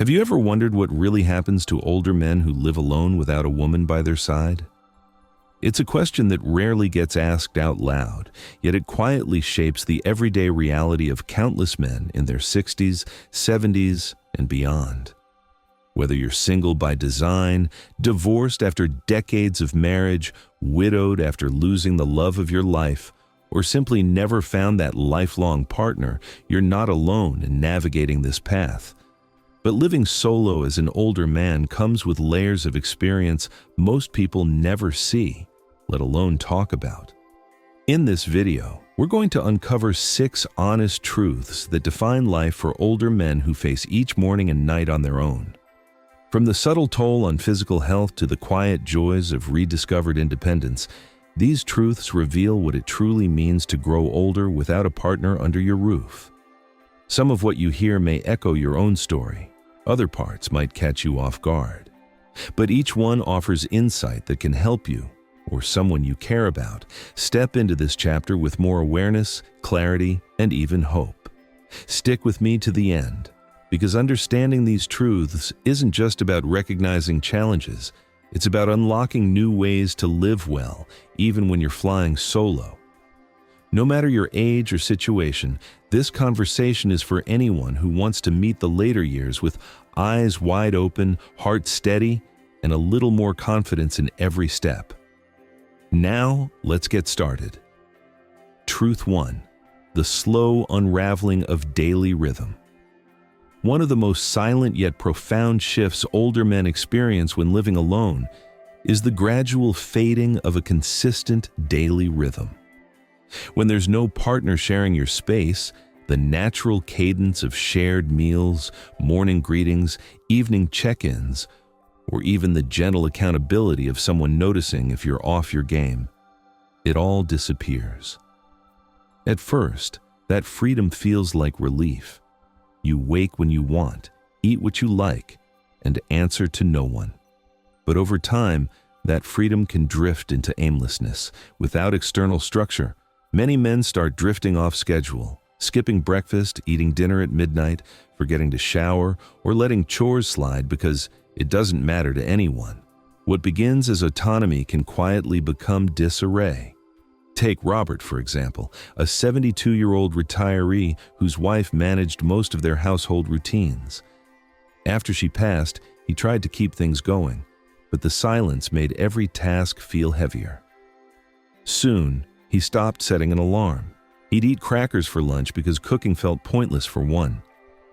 Have you ever wondered what really happens to older men who live alone without a woman by their side? It's a question that rarely gets asked out loud, yet it quietly shapes the everyday reality of countless men in their 60s, 70s, and beyond. Whether you're single by design, divorced after decades of marriage, widowed after losing the love of your life, or simply never found that lifelong partner, you're not alone in navigating this path. But living solo as an older man comes with layers of experience most people never see, let alone talk about. In this video, we're going to uncover 6 honest truths that define life for older men who face each morning and night on their own. From the subtle toll on physical health to the quiet joys of rediscovered independence, these truths reveal what it truly means to grow older without a partner under your roof. Some of what you hear may echo your own story. Other parts might catch you off guard. But each one offers insight that can help you, or someone you care about, step into this chapter with more awareness, clarity, and even hope. Stick with me to the end, because understanding these truths isn't just about recognizing challenges, it's about unlocking new ways to live well, even when you're flying solo. No matter your age or situation, this conversation is for anyone who wants to meet the later years with eyes wide open, heart steady, and a little more confidence in every step. Now, let's get started. Truth 1. The slow unraveling of daily rhythm. One of the most silent yet profound shifts older men experience when living alone is the gradual fading of a consistent daily rhythm. When there's no partner sharing your space, the natural cadence of shared meals, morning greetings, evening check-ins, or even the gentle accountability of someone noticing if you're off your game, it all disappears. At first, that freedom feels like relief. You wake when you want, eat what you like, and answer to no one. But over time, that freedom can drift into aimlessness. Without external structure, many men start drifting off schedule, skipping breakfast, eating dinner at midnight, forgetting to shower, or letting chores slide because it doesn't matter to anyone. What begins as autonomy can quietly become disarray. Take Robert, for example, a 72-year-old retiree whose wife managed most of their household routines. After she passed, he tried to keep things going, but the silence made every task feel heavier. Soon, he stopped setting an alarm. He'd eat crackers for lunch because cooking felt pointless for one.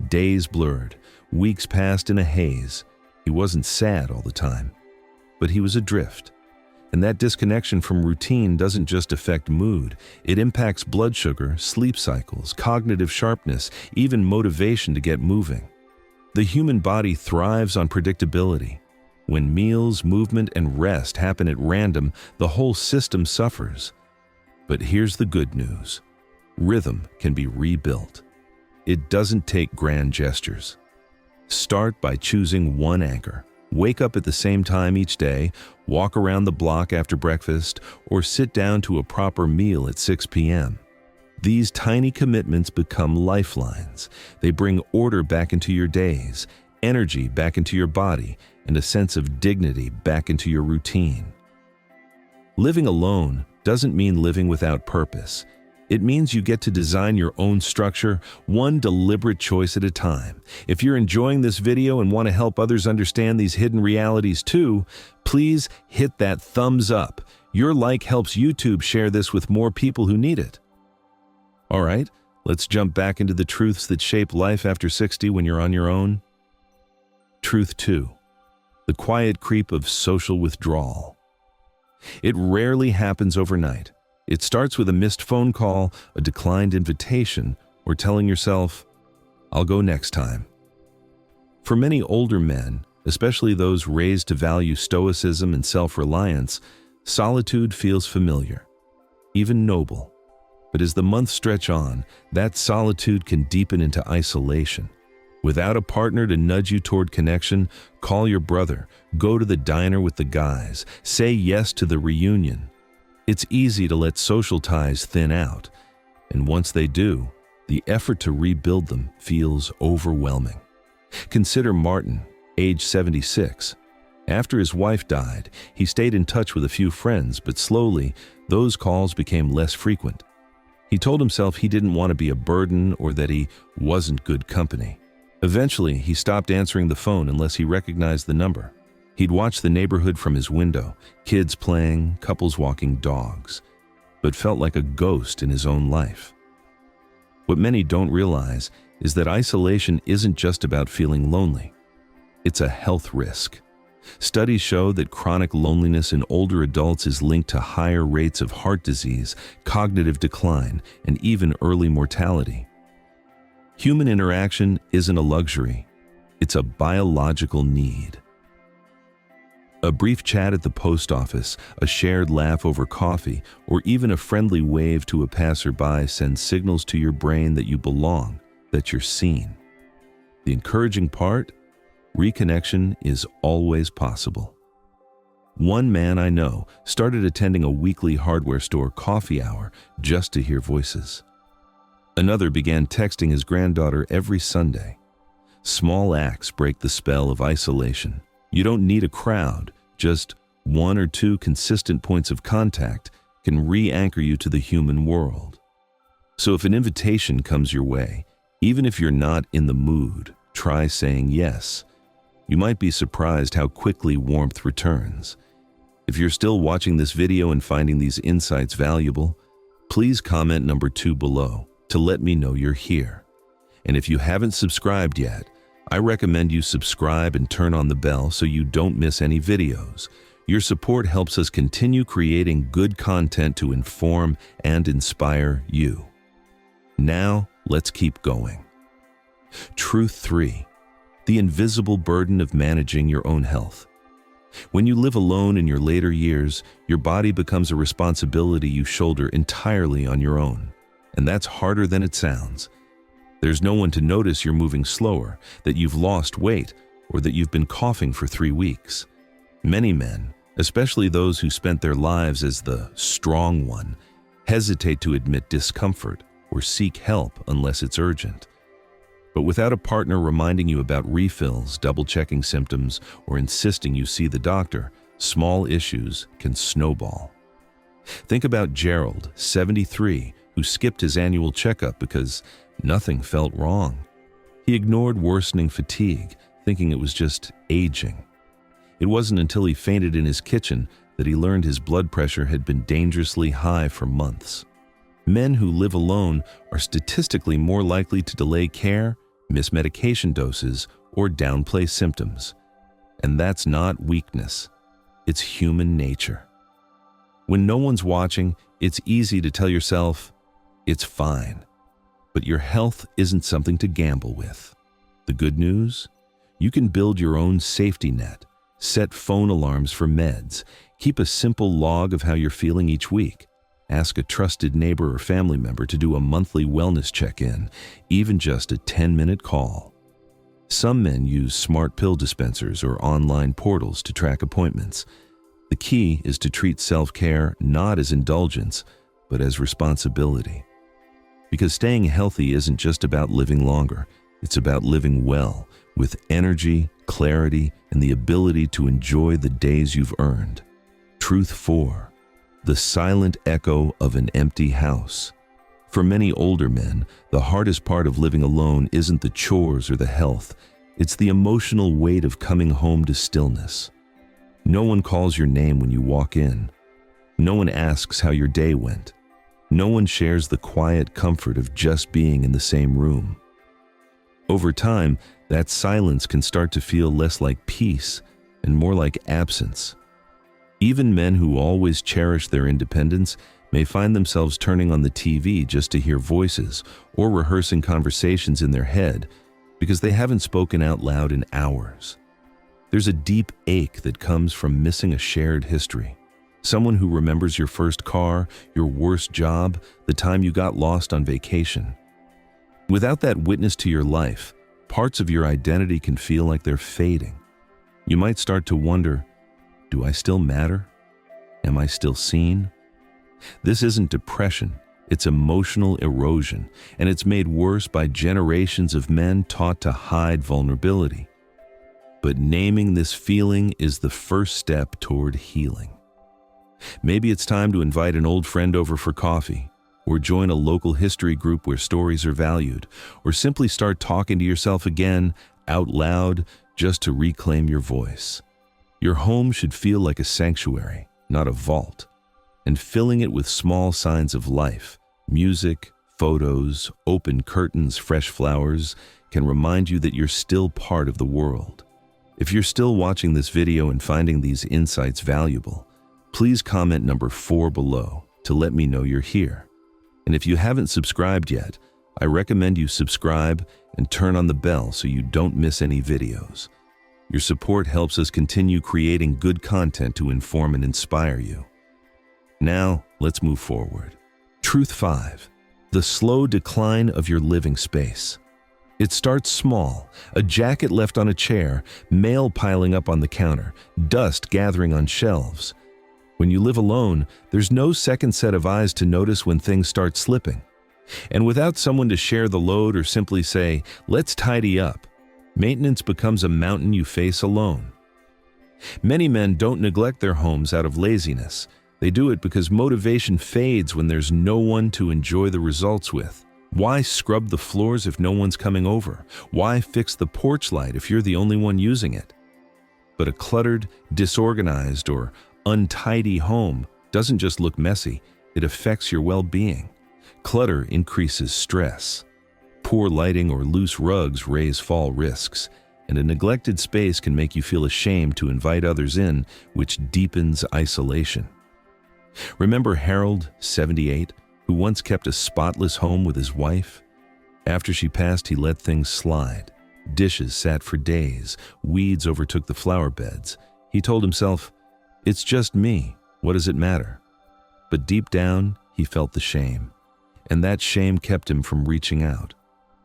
Days blurred, weeks passed in a haze. He wasn't sad all the time, but he was adrift. And that disconnection from routine doesn't just affect mood, it impacts blood sugar, sleep cycles, cognitive sharpness, even motivation to get moving. The human body thrives on predictability. When meals, movement, and rest happen at random, the whole system suffers. But here's the good news. Rhythm can be rebuilt. It doesn't take grand gestures. Start by choosing one anchor. Wake up at the same time each day, walk around the block after breakfast, or sit down to a proper meal at 6 p.m. These tiny commitments become lifelines. They bring order back into your days, energy back into your body, and a sense of dignity back into your routine. Living alone doesn't mean living without purpose. It means you get to design your own structure, one deliberate choice at a time. If you're enjoying this video and want to help others understand these hidden realities too, please hit that thumbs up. Your like helps YouTube share this with more people who need it. All right, let's jump back into the truths that shape life after 60 when you're on your own. Truth 2. The quiet creep of social withdrawal. It rarely happens overnight. It starts with a missed phone call, a declined invitation, or telling yourself, "I'll go next time." For many older men, especially those raised to value stoicism and self-reliance, solitude feels familiar, even noble. But as the months stretch on, that solitude can deepen into isolation. Without a partner to nudge you toward connection, call your brother, go to the diner with the guys, say yes to the reunion. It's easy to let social ties thin out, and once they do, the effort to rebuild them feels overwhelming. Consider Martin, age 76. After his wife died, he stayed in touch with a few friends, but slowly, those calls became less frequent. He told himself he didn't want to be a burden or that he wasn't good company. Eventually, he stopped answering the phone unless he recognized the number. He'd watch the neighborhood from his window, kids playing, couples walking dogs, but felt like a ghost in his own life. What many don't realize is that isolation isn't just about feeling lonely. It's a health risk. Studies show that chronic loneliness in older adults is linked to higher rates of heart disease, cognitive decline, and even early mortality. Human interaction isn't a luxury, it's a biological need. A brief chat at the post office, a shared laugh over coffee, or even a friendly wave to a passerby sends signals to your brain that you belong, that you're seen. The encouraging part? Reconnection is always possible. One man I know started attending a weekly hardware store coffee hour just to hear voices. Another began texting his granddaughter every Sunday. Small acts break the spell of isolation. You don't need a crowd, just one or two consistent points of contact can re-anchor you to the human world. So if an invitation comes your way, even if you're not in the mood, try saying yes. You might be surprised how quickly warmth returns. If you're still watching this video and finding these insights valuable, please comment number 2 below to let me know you're here. And if you haven't subscribed yet, I recommend you subscribe and turn on the bell so you don't miss any videos. Your support helps us continue creating good content to inform and inspire you. Now, let's keep going. Truth 3. The invisible burden of managing your own health. When you live alone in your later years, your body becomes a responsibility you shoulder entirely on your own. And that's harder than it sounds. There's no one to notice you're moving slower, that you've lost weight, or that you've been coughing for 3 weeks. Many men, especially those who spent their lives as the strong one, hesitate to admit discomfort or seek help unless it's urgent. But without a partner reminding you about refills, double-checking symptoms, or insisting you see the doctor, small issues can snowball. Think about Gerald, 73, who skipped his annual checkup because nothing felt wrong. He ignored worsening fatigue, thinking it was just aging. It wasn't until he fainted in his kitchen that he learned his blood pressure had been dangerously high for months. Men who live alone are statistically more likely to delay care, miss medication doses, or downplay symptoms. And that's not weakness. It's human nature. When no one's watching, it's easy to tell yourself, it's fine. But your health isn't something to gamble with. The good news? You can build your own safety net, set phone alarms for meds, keep a simple log of how you're feeling each week. Ask a trusted neighbor or family member to do a monthly wellness check-in, even just a 10-minute call. Some men use smart pill dispensers or online portals to track appointments. The key is to treat self-care not as indulgence, but as responsibility. Because staying healthy isn't just about living longer, it's about living well, with energy, clarity, and the ability to enjoy the days you've earned. Truth 4. The silent echo of an empty house. For many older men, the hardest part of living alone isn't the chores or the health, it's the emotional weight of coming home to stillness. No one calls your name when you walk in. No one asks how your day went. No one shares the quiet comfort of just being in the same room. Over time, that silence can start to feel less like peace and more like absence. Even men who always cherish their independence may find themselves turning on the TV just to hear voices or rehearsing conversations in their head because they haven't spoken out loud in hours. There's a deep ache that comes from missing a shared history. Someone who remembers your first car, your worst job, the time you got lost on vacation. Without that witness to your life, parts of your identity can feel like they're fading. You might start to wonder, do I still matter? Am I still seen? This isn't depression, It's emotional erosion, and it's made worse by generations of men taught to hide vulnerability. But naming this feeling is the first step toward healing. Maybe it's time to invite an old friend over for coffee, or join a local history group where stories are valued, or simply start talking to yourself again, out loud, just to reclaim your voice. Your home should feel like a sanctuary, not a vault, and filling it with small signs of life, music, photos, open curtains, fresh flowers, can remind you that you're still part of the world. If you're still watching this video and finding these insights valuable, please comment number 4 below to let me know you're here. And if you haven't subscribed yet, I recommend you subscribe and turn on the bell so you don't miss any videos. Your support helps us continue creating good content to inform and inspire you. Now, let's move forward. Truth 5. The slow decline of your living space. It starts small, a jacket left on a chair, mail piling up on the counter, dust gathering on shelves. When you live alone, there's no second set of eyes to notice when things start slipping. And without someone to share the load or simply say, "Let's tidy up," maintenance becomes a mountain you face alone. Many men don't neglect their homes out of laziness. They do it because motivation fades when there's no one to enjoy the results with. Why scrub the floors if no one's coming over? Why fix the porch light if you're the only one using it? But a cluttered, disorganized, or untidy home doesn't just look messy, it affects your well-being. Clutter increases stress. Poor lighting or loose rugs raise fall risks, and a neglected space can make you feel ashamed to invite others in, which deepens isolation. Remember Harold, 78, who once kept a spotless home with his wife? After she passed, he let things slide. Dishes sat for days, weeds overtook the flower beds. He told himself, "It's just me, what does it matter?" But deep down, he felt the shame, and that shame kept him from reaching out.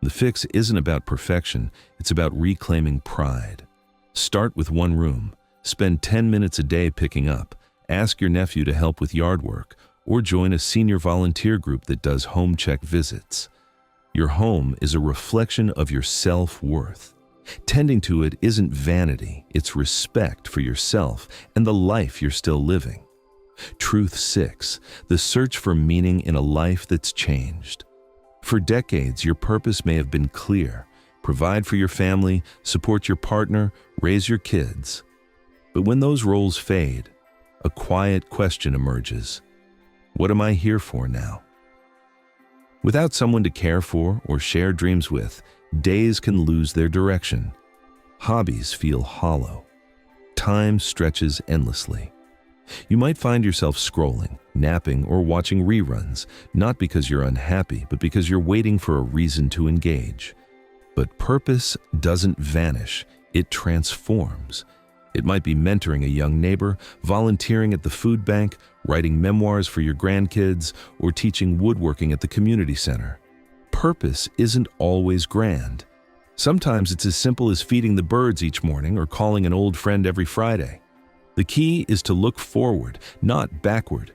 The fix isn't about perfection, it's about reclaiming pride. Start with one room, spend 10 minutes a day picking up, ask your nephew to help with yard work, or join a senior volunteer group that does home check visits. Your home is a reflection of your self-worth. Tending to it isn't vanity, it's respect for yourself and the life you're still living. Truth 6. The search for meaning in a life that's changed. For decades, your purpose may have been clear: provide for your family, support your partner, raise your kids. But when those roles fade, a quiet question emerges. What am I here for now? Without someone to care for or share dreams with, days can lose their direction. Hobbies feel hollow. Time stretches endlessly. You might find yourself scrolling, napping, or watching reruns, not because you're unhappy, but because you're waiting for a reason to engage. But purpose doesn't vanish, it transforms. It might be mentoring a young neighbor, volunteering at the food bank, writing memoirs for your grandkids, or teaching woodworking at the community center. Purpose isn't always grand. Sometimes it's as simple as feeding the birds each morning or calling an old friend every Friday. The key is to look forward, not backward.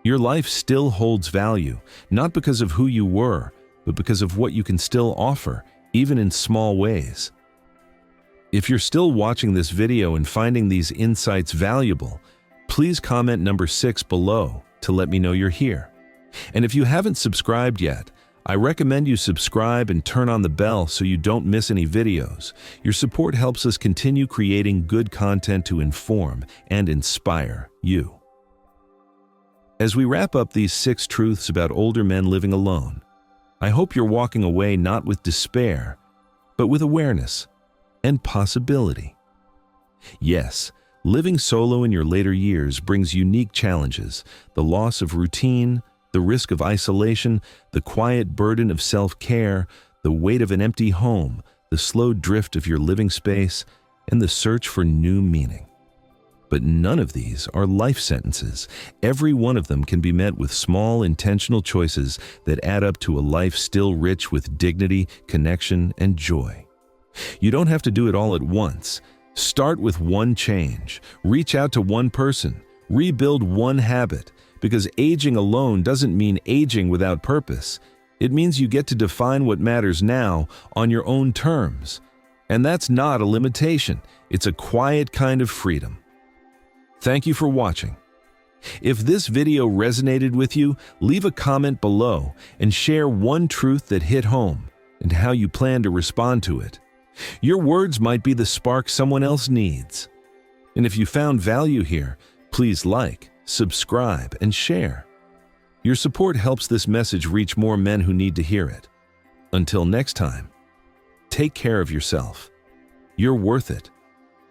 Your life still holds value, not because of who you were, but because of what you can still offer, even in small ways. If you're still watching this video and finding these insights valuable, please comment number 6 below to let me know you're here. And if you haven't subscribed yet, I recommend you subscribe and turn on the bell so you don't miss any videos. Your support helps us continue creating good content to inform and inspire you. As we wrap up these 6 truths about older men living alone, I hope you're walking away not with despair, but with awareness and possibility. Yes, living solo in your later years brings unique challenges: the loss of routine, the risk of isolation, the quiet burden of self-care, the weight of an empty home, the slow drift of your living space, and the search for new meaning. But none of these are life sentences. Every one of them can be met with small, intentional choices that add up to a life still rich with dignity, connection, and joy. You don't have to do it all at once. Start with one change. Reach out to one person. Rebuild one habit. because aging alone doesn't mean aging without purpose. It means you get to define what matters now on your own terms. And that's not a limitation. It's a quiet kind of freedom. Thank you for watching. If this video resonated with you, leave a comment below and share one truth that hit home and how you plan to respond to it. Your words might be the spark someone else needs. And if you found value here, please like, subscribe, and share. Your support helps this message reach more men who need to hear it. Until next time, take care of yourself. You're worth it.